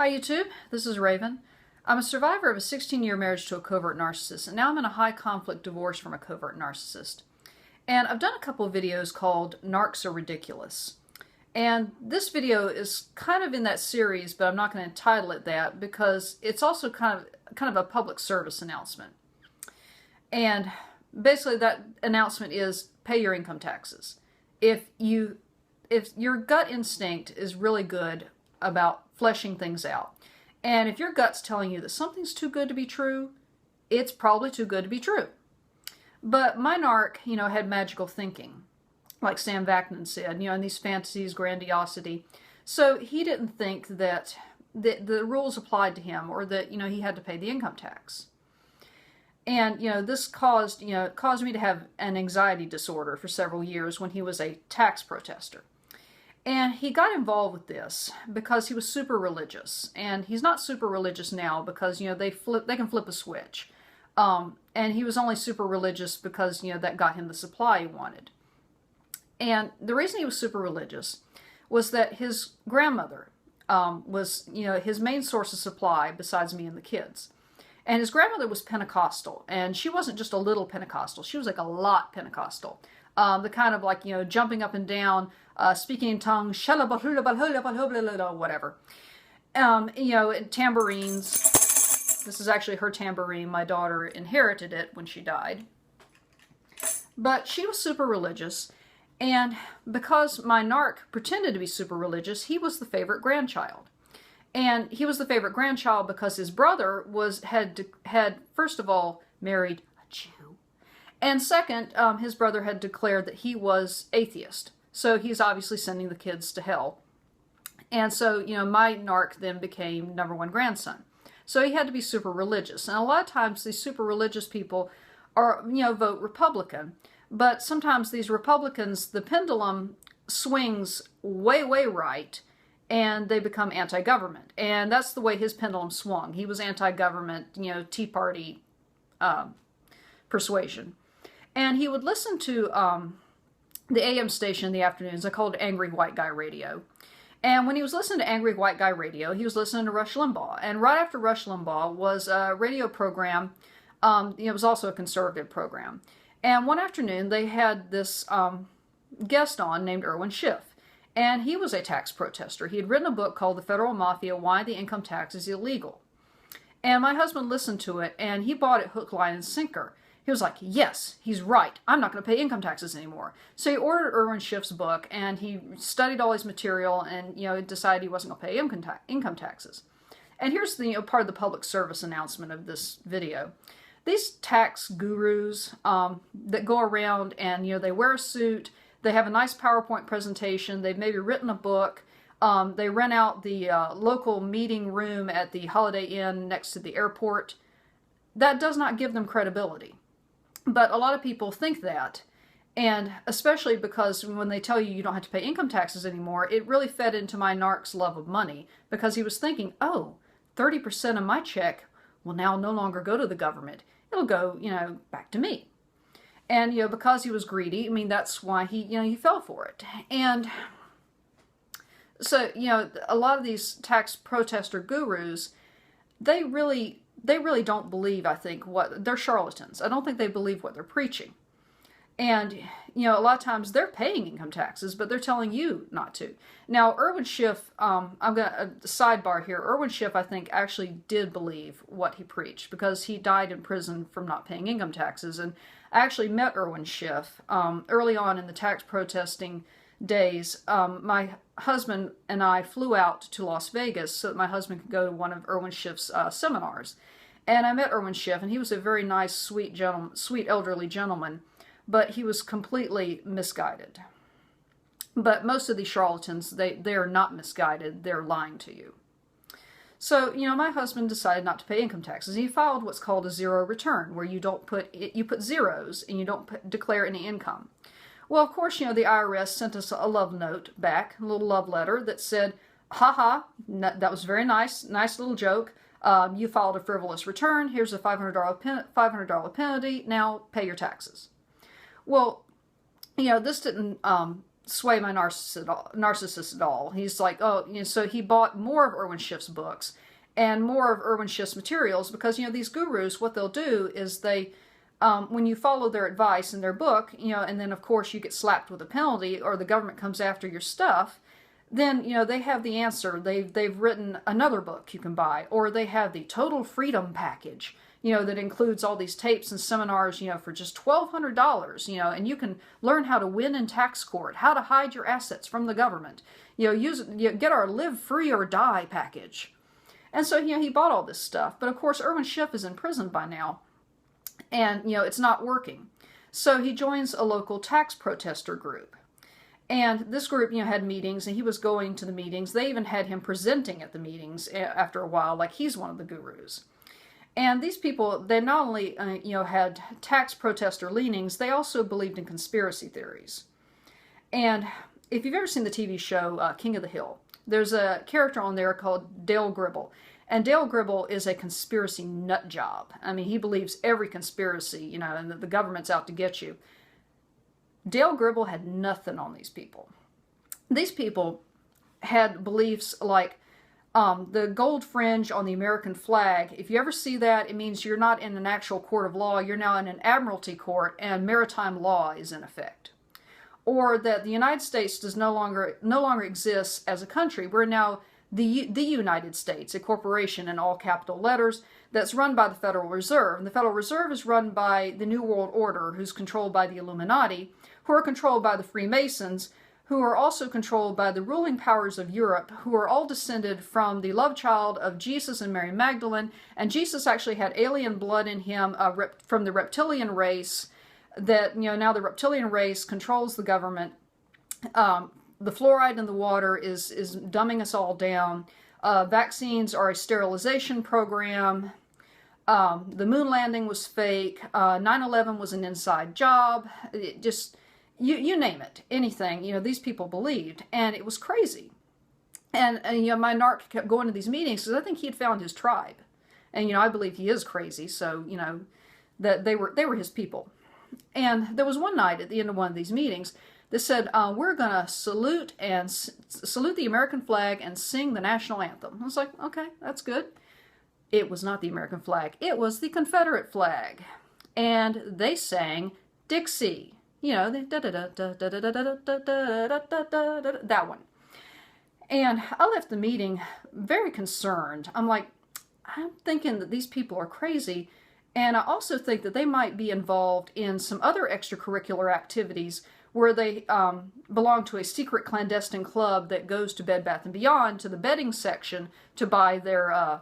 Hi YouTube, this is Raven. I'm a survivor of a 16-year marriage to a covert narcissist, and now I'm in a high-conflict divorce from a covert narcissist. And I've done a couple of videos called Narcs Are Ridiculous. And this video is kind of in that series, but I'm not going to entitle it that because it's also kind of a public service announcement. And basically that announcement is pay your income taxes. If your gut instinct is really good about fleshing things out, and if your gut's telling you that something's too good to be true, it's probably too good to be true. But my narc, had magical thinking, like Sam Vaknin said, and these fantasies, grandiosity. So he didn't think that the rules applied to him, or that, he had to pay the income tax. And, this caused me to have an anxiety disorder for several years when he was a tax protester. And he got involved with this because he was super religious. And he's not super religious now because, they can flip a switch. And he was only super religious because, that got him the supply he wanted. And the reason he was super religious was that his grandmother was, his main source of supply besides me and the kids. And his grandmother was Pentecostal, and she wasn't just a little Pentecostal. She was like a lot Pentecostal. The kind of like, jumping up and down, speaking in tongues, whatever. And tambourines. This is actually her tambourine. My daughter inherited it when she died. But she was super religious. And because my narc pretended to be super religious, he was the favorite grandchild. And he was the favorite grandchild because his brother had first of all married a Jew, and second, his brother had declared that he was atheist. So he's obviously sending the kids to hell. And so my narc then became number one grandson. So he had to be super religious, and a lot of times these super religious people are vote Republican, but sometimes these Republicans, the pendulum swings way right, and they become anti-government. And that's the way his pendulum swung. He was anti-government, Tea Party persuasion. And he would listen to the AM station in the afternoons. I called it Angry White Guy Radio. And when he was listening to Angry White Guy Radio, he was listening to Rush Limbaugh. And right after Rush Limbaugh was a radio program. It was also a conservative program. And one afternoon they had this guest on named Irwin Schiff. And he was a tax protester. He had written a book called The Federal Mafia, Why the Income Tax is Illegal. And my husband listened to it, and he bought it hook, line, and sinker. He was like, yes, he's right. I'm not going to pay income taxes anymore. So he ordered Irwin Schiff's book, and he studied all his material, and decided he wasn't going to pay income taxes. And here's the part of the public service announcement of this video. These tax gurus that go around and they wear a suit. They have a nice PowerPoint presentation. They've maybe written a book. They rent out the local meeting room at the Holiday Inn next to the airport. That does not give them credibility. But a lot of people think that. And especially because when they tell you you don't have to pay income taxes anymore, it really fed into my narc's love of money. Because he was thinking, oh, 30% of my check will now no longer go to the government. It'll go, back to me. And, because he was greedy, that's why he fell for it. And so, a lot of these tax protester gurus, they really don't believe, I think, they're charlatans. I don't think they believe what they're preaching. And, a lot of times they're paying income taxes, but they're telling you not to. Now, Irwin Schiff, I'm going to, sidebar here, Irwin Schiff, I think, actually did believe what he preached because he died in prison from not paying income taxes. And I actually met Irwin Schiff early on in the tax protesting days. My husband and I flew out to Las Vegas so that my husband could go to one of Irwin Schiff's seminars. And I met Irwin Schiff, and he was a very nice, sweet elderly gentleman. But he was completely misguided. But most of these charlatans, they are not misguided. They're lying to you. So, my husband decided not to pay income taxes. He filed what's called a zero return, where you put zeros and you don't declare any income. Well, of course, the IRS sent us a love note back, a little love letter that said, haha, that was very nice little joke. You filed a frivolous return. Here's a $500 penalty. Now pay your taxes. Well, this didn't sway my narcissist at all. He's like, oh, so he bought more of Irwin Schiff's books and more of Irwin Schiff's materials because, these gurus, what they'll do is they, when you follow their advice in their book, and then of course you get slapped with a penalty or the government comes after your stuff, then, they have the answer. They've written another book you can buy, or they have the Total Freedom Package, that includes all these tapes and seminars, for just $1,200, and you can learn how to win in tax court, how to hide your assets from the government, get our Live Free or Die package. And so, he bought all this stuff. But of course, Irwin Schiff is in prison by now, and, it's not working. So he joins a local tax protester group. And this group, had meetings, and he was going to the meetings. They even had him presenting at the meetings after a while, like he's one of the gurus. And these people, they not only, had tax protester leanings, they also believed in conspiracy theories. And if you've ever seen the TV show King of the Hill, there's a character on there called Dale Gribble. And Dale Gribble is a conspiracy nut job. I mean, he believes every conspiracy, and that the government's out to get you. Dale Gribble had nothing on these people. These people had beliefs like the gold fringe on the American flag. If you ever see that, it means you're not in an actual court of law. You're now in an admiralty court, and maritime law is in effect. Or that the United States does no longer exists as a country. We're now the United States, a corporation in all capital letters that's run by the Federal Reserve. And the Federal Reserve is run by the New World Order, who's controlled by the Illuminati, who are controlled by the Freemasons, who are also controlled by the ruling powers of Europe, who are all descended from the love child of Jesus and Mary Magdalene. And Jesus actually had alien blood in him from the reptilian race, that, now the reptilian race controls the government. The fluoride in the water is dumbing us all down. Vaccines are a sterilization program. The moon landing was fake. 9/11 was an inside job. It just, you name it, anything, these people believed. And it was crazy. And my narc kept going to these meetings because I think he had found his tribe. And, I believe he is crazy. So, that they were his people. And there was one night at the end of one of these meetings that said, we're going to salute the American flag and sing the national anthem. I was like, okay, that's good. It was not the American flag. It was the Confederate flag. And they sang Dixie. That one. And I left the meeting very concerned. I'm thinking that these people are crazy. And I also think that they might be involved in some other extracurricular activities where they belong to a secret clandestine club that goes to Bed Bath & Beyond, to the bedding section, to buy their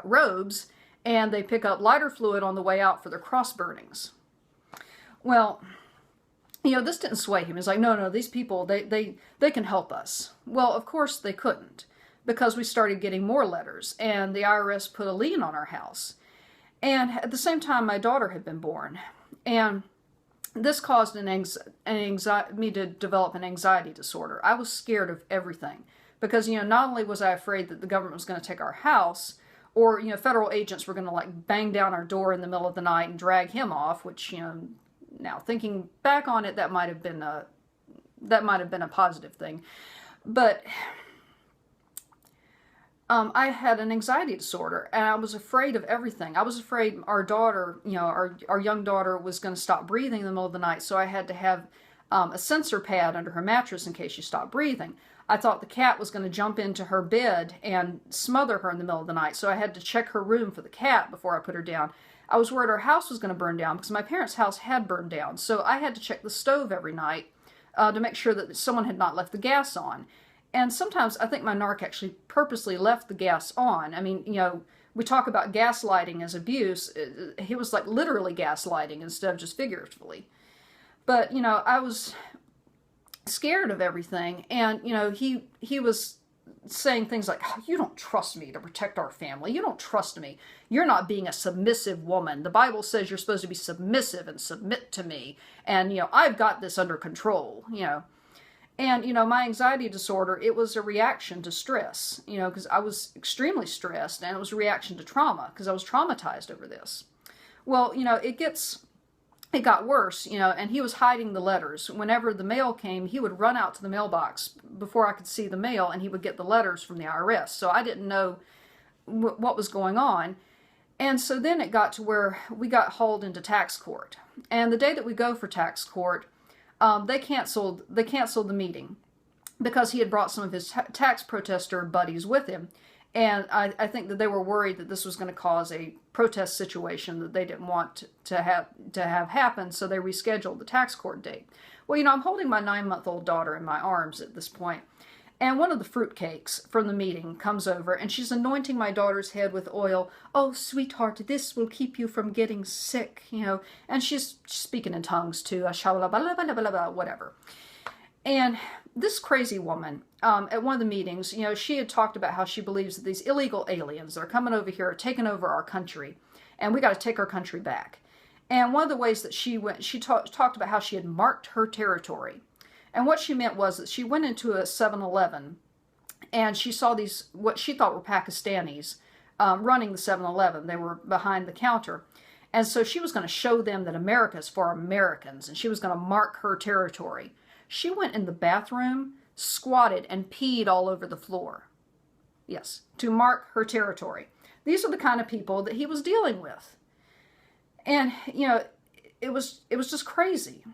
robes, and they pick up lighter fluid on the way out for their cross burnings. Well, this didn't sway him. He's like, no, these people, they can help us. Well, of course they couldn't, because we started getting more letters, and the IRS put a lien on our house. And at the same time, my daughter had been born. And this caused me to develop an anxiety disorder. I was scared of everything. Because, not only was I afraid that the government was going to take our house, or, federal agents were going to, bang down our door in the middle of the night and drag him off, which, now thinking back on it, that might have been a positive thing. But I had an anxiety disorder, and I was afraid of everything. I was afraid our daughter, our young daughter was going to stop breathing in the middle of the night, so I had to have a sensor pad under her mattress in case she stopped breathing. I thought the cat was going to jump into her bed and smother her in the middle of the night, so I had to check her room for the cat before I put her down. I was worried our house was going to burn down because my parents' house had burned down, so I had to check the stove every night to make sure that someone had not left the gas on. And sometimes I think my narc actually purposely left the gas on. I mean, we talk about gaslighting as abuse. He was literally gaslighting instead of just figuratively. But, I was scared of everything. And, he was saying things like, oh, you don't trust me to protect our family. You don't trust me. You're not being a submissive woman. The Bible says you're supposed to be submissive and submit to me. And, I've got this under control, And, my anxiety disorder, it was a reaction to stress, because I was extremely stressed, and it was a reaction to trauma, because I was traumatized over this. Well, it gets it got worse, you know, and he was hiding the letters. Whenever the mail came, he would run out to the mailbox before I could see the mail, and he would get the letters from the IRS. So I didn't know what was going on. And so then it got to where we got hauled into tax court. And the day that we go for tax court, they canceled the meeting because he had brought some of his tax protester buddies with him. And I think that they were worried that this was going to cause a protest situation that they didn't want to have happen, so they rescheduled the tax court date. Well, you know, I'm holding my 9-month-old daughter in my arms at this point, and one of the fruitcakes from the meeting comes over, and she's anointing my daughter's head with oil. "Oh, sweetheart, this will keep you from getting sick," you know, and she's speaking in tongues too, whatever. And this crazy woman, at one of the meetings, you know, she had talked about how she believes that these illegal aliens that are coming over here are taking over our country, and we got to take our country back. And one of the ways that she talked about how she had marked her territory. And what she meant was that she went into a 7-Eleven, and she saw these, what she thought were Pakistanis, running the 7-Eleven. They were behind the counter. And so she was going to show them that America is for Americans, and she was going to mark her territory. She went in the bathroom, squatted, and peed all over the floor. Yes, to mark her territory. These are the kind of people that he was dealing with. And, you know, it was just crazy.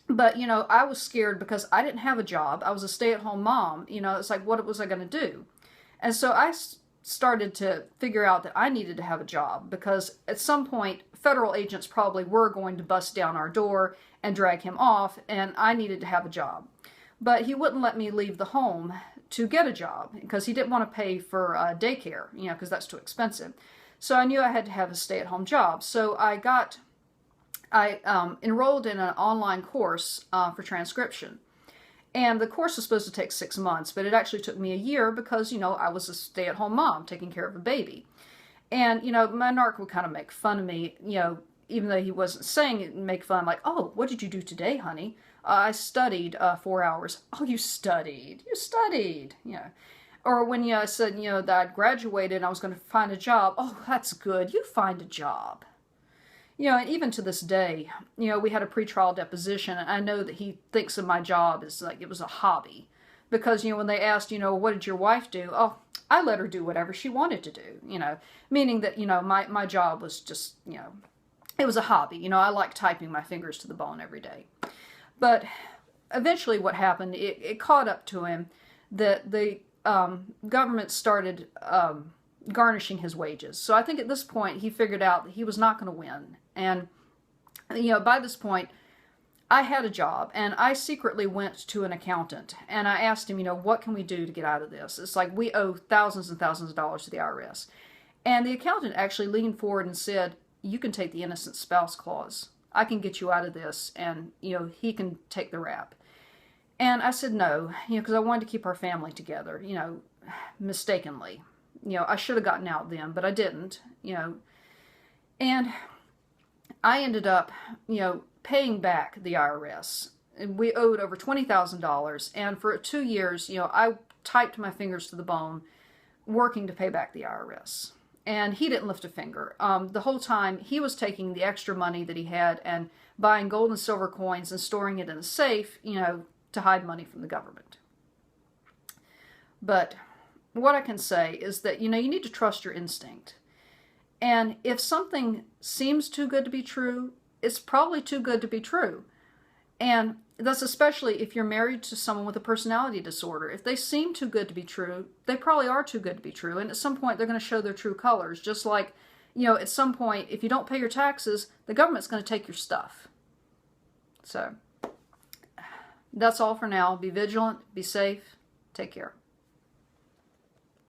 But, you know, I was scared because I didn't have a job. I was a stay-at-home mom. You know, it's like, what was I going to do? And so I started to figure out that I needed to have a job because at some point, federal agents probably were going to bust down our door and drag him off, and I needed to have a job. But he wouldn't let me leave the home to get a job because he didn't want to pay for daycare, you know, because that's too expensive. So I knew I had to have a stay-at-home job. So I enrolled in an online course for transcription. And the course was supposed to take 6 months, but it actually took me a year because, you know, I was a stay-at-home mom taking care of a baby. And, you know, my narc would kind of make fun of me, you know, even though he wasn't saying it, make fun, like, "Oh, what did you do today, honey?" "I studied 4 hours." "Oh, you studied. You studied." You know. Or when, you know, I said, you know, that I'd graduated and I was going to find a job. "Oh, that's good. You find a job." You know, and even to this day, you know, we had a pretrial deposition, and I know that he thinks of my job as like it was a hobby. Because, you know, when they asked, you know, "What did your wife do?" "Oh, I let her do whatever she wanted to do," you know, meaning that, you know, my job was just, you know, it was a hobby. You know, I like typing my fingers to the bone every day. But eventually what happened, it caught up to him that the government started garnishing his wages. So I think at this point he figured out that he was not going to win. And, you know, by this point, I had a job, and I secretly went to an accountant, and I asked him, you know, what can we do to get out of this? It's like we owe thousands and thousands of dollars to the IRS. And the accountant actually leaned forward and said, "You can take the innocent spouse clause. I can get you out of this, and, you know, he can take the rap." And I said no, you know, because I wanted to keep our family together, you know, mistakenly. You know, I should have gotten out then, but I didn't, you know. And I ended up, you know, paying back the IRS. We owed over $20,000, and for 2 years, you know, I typed my fingers to the bone working to pay back the IRS. And he didn't lift a finger. The whole time, he was taking the extra money that he had and buying gold and silver coins and storing it in a safe, you know, to hide money from the government. But what I can say is that, you know, you need to trust your instinct. And if something seems too good to be true, it's probably too good to be true. And that's especially if you're married to someone with a personality disorder. If they seem too good to be true, they probably are too good to be true. And at some point, they're going to show their true colors. Just like, you know, at some point, if you don't pay your taxes, the government's going to take your stuff. So that's all for now. Be vigilant. Be safe. Take care.